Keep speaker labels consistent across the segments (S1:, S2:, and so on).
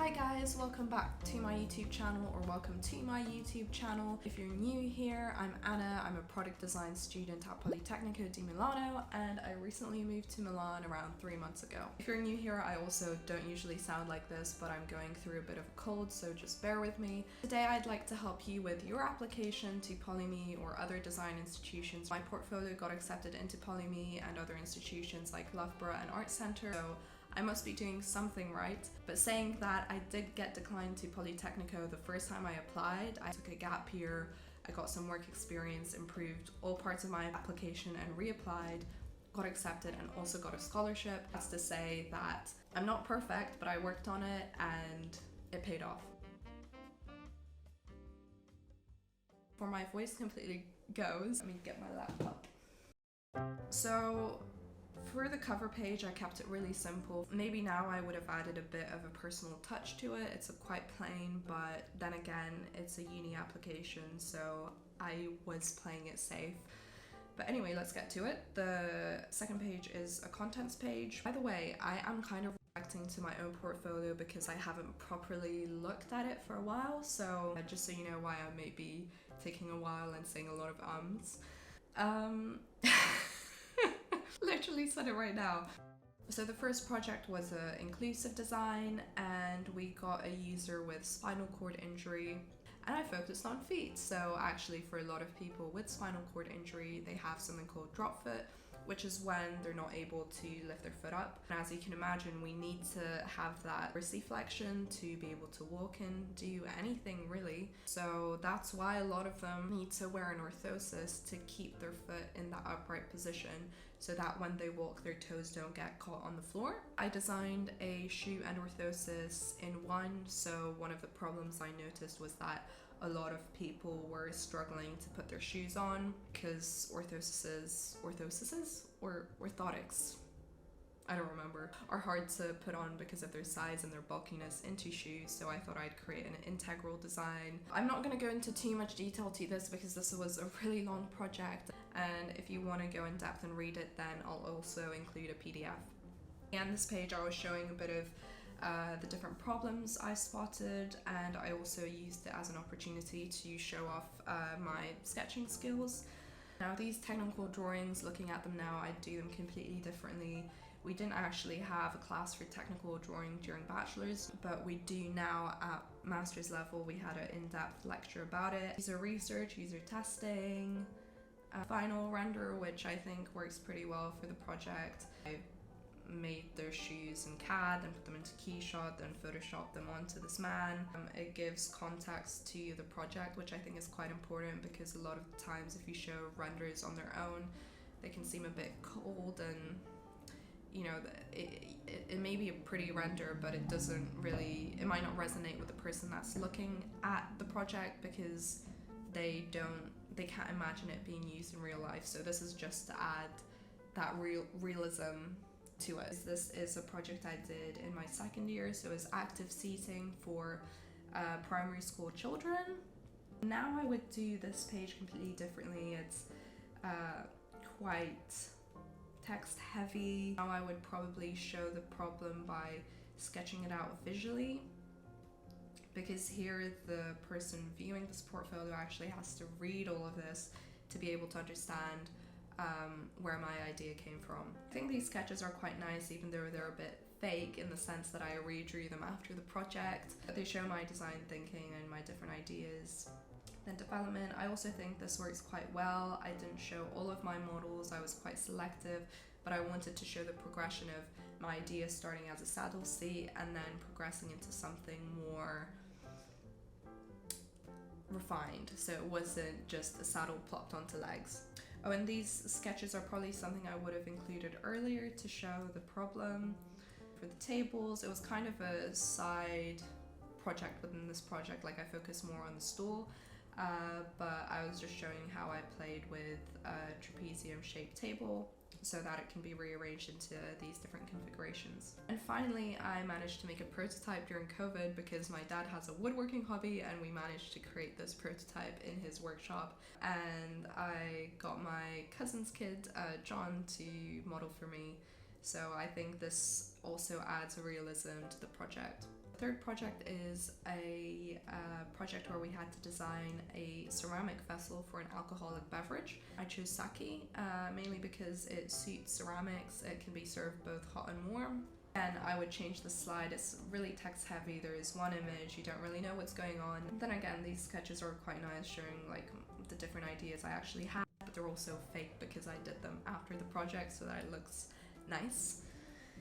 S1: Hi guys, welcome back to my YouTube channel, or welcome to my YouTube channel. If you're new here, I'm Anna. I'm a product design student at Politecnico di Milano, and I recently moved to Milan around 3 months ago. If you're new here, I also don't usually sound like this, but I'm going through a bit of a cold, so just bear with me. Today I'd like to help you with your application to Poly.me or other design institutions. My portfolio got accepted into Poly.me and other institutions like Loughborough and Art Centre, so I must be doing something right. But saying that, I did get declined to Politecnico the first time I applied. I took a gap year, I got some work experience, improved all parts of my application and reapplied, got accepted and also got a scholarship. That's to say that I'm not perfect, but I worked on it and it paid off. Before my voice completely goes, let me get my laptop. So for the cover page, I kept it really simple. Maybe now I would have added a bit of a personal touch to it. It's quite plain, but then again, it's a uni application, so I was playing it safe. But anyway, let's get to it. The second page is a contents page. By the way, I am kind of reacting to my own portfolio because I haven't properly looked at it for a while, so just so you know why I may be taking a while and saying a lot of ums. Literally said it right now. So the first project was an inclusive design, and we got a user with spinal cord injury, and I focused on feet. So actually for a lot of people with spinal cord injury, they have something called drop foot, which is when they're not able to lift their foot up. And as you can imagine, we need to have that dorsiflexion to be able to walk and do anything really. So that's why a lot of them need to wear an orthosis to keep their foot in that upright position, so that when they walk, their toes don't get caught on the floor. I designed a shoe and orthosis in one, so one of the problems I noticed was that a lot of people were struggling to put their shoes on because orthosises or orthotics, I don't remember, are hard to put on because of their size and their bulkiness into shoes, so I thought I'd create an integral design. I'm not going to go into too much detail to this because this was a really long project, and if you want to go in depth and read it, then I'll also include a PDF. And this page I was showing a bit of the different problems I spotted, and I also used it as an opportunity to show off my sketching skills. Now these technical drawings, looking at them now, I do them completely differently. We didn't actually have a class for technical drawing during bachelor's, but we do now at master's level. We had an in-depth lecture about it. User research, user testing, final render, which I think works pretty well for the project. I made their shoes in CAD, then put them into Keyshot, then photoshopped them onto this man. It gives context to the project, which I think is quite important, because a lot of the times if you show renders on their own, they can seem a bit cold, and you know, it may be a pretty render, but it doesn't really, it might not resonate with the person that's looking at the project because they can't imagine it being used in real life. So this is just to add that realism to it. This is a project I did in my second year, so it's active seating for primary school children. Now I would do this page completely differently. It's quite text heavy. Now I would probably show the problem by sketching it out visually, because here the person viewing this portfolio actually has to read all of this to be able to understand where my idea came from. I think these sketches are quite nice, even though they're a bit fake in the sense that I redrew them after the project. They show my design thinking and my different ideas. Then development, I also think this works quite well. I didn't show all of my models, I was quite selective, but I wanted to show the progression of my idea starting as a saddle seat and then progressing into something more refined, so it wasn't just a saddle plopped onto legs. Oh, and these sketches are probably something I would have included earlier to show the problem. For the tables, it was kind of a side project within this project, like I focused more on the stool, but I was just showing how I played with a trapezium shaped table so that it can be rearranged into these different configurations. And finally, I managed to make a prototype during COVID because my dad has a woodworking hobby, and we managed to create this prototype in his workshop. And I got my cousin's kid, John, to model for me. So I think this also adds a realism to the project. Third project is a project where we had to design a ceramic vessel for an alcoholic beverage. I chose sake, mainly because it suits ceramics. It can be served both hot and warm. And I would change the slide. It's really text heavy. There is one image, you don't really know what's going on. Then again, these sketches are quite nice, showing like the different ideas I actually had, but they're also fake because I did them after the project so that it looks nice.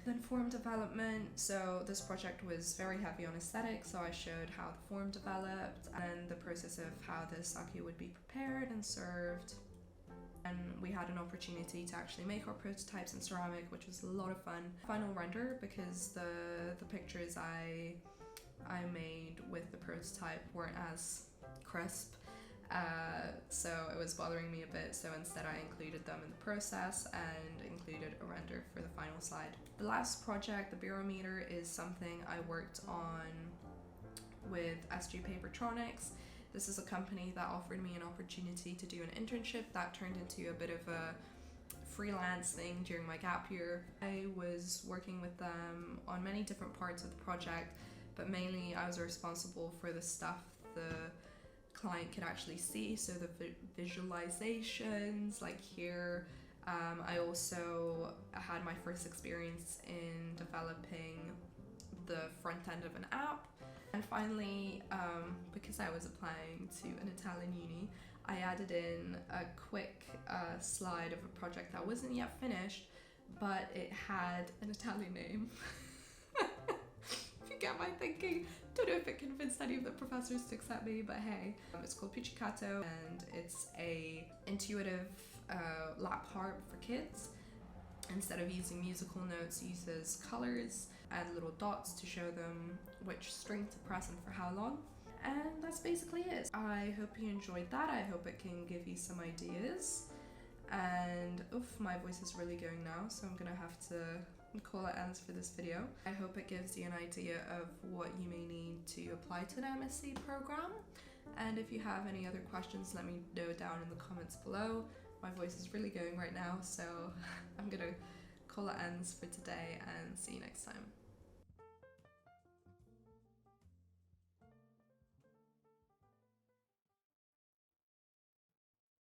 S1: Then form development. So this project was very heavy on aesthetics, so I showed how the form developed and the process of how the sake would be prepared and served. And we had an opportunity to actually make our prototypes in ceramic, which was a lot of fun. Final render, because the pictures I made with the prototype weren't as crisp, so it was bothering me a bit, so instead I included them in the process and included a render for the final slide. The last project, the barometer, is something I worked on with SG Papertronics. This is a company that offered me an opportunity to do an internship that turned into a bit of a freelance thing during my gap year. I was working with them on many different parts of the project, but mainly I was responsible for the stuff the client could actually see, so the visualizations, like here. I also had my first experience in developing the front end of an app. And finally, because I was applying to an Italian uni, I added in a quick slide of a project that wasn't yet finished, but it had an Italian name. If you get my thinking, don't know if it convinced any of the professors to accept me, but hey. It's called Pizzicato, and it's a intuitive lap harp for kids. Instead of using musical notes, uses colors and little dots to show them which string to press and for how long. And that's basically it. I hope you enjoyed that. I hope it can give you some ideas. And oof, my voice is really going now, so I'm gonna have to call it ends for this video. I hope it gives you an idea of what you may need to apply to an MSc program. And if you have any other questions, let me know down in the comments below. My voice is really going right now, so I'm gonna call it ends for today and see you next time.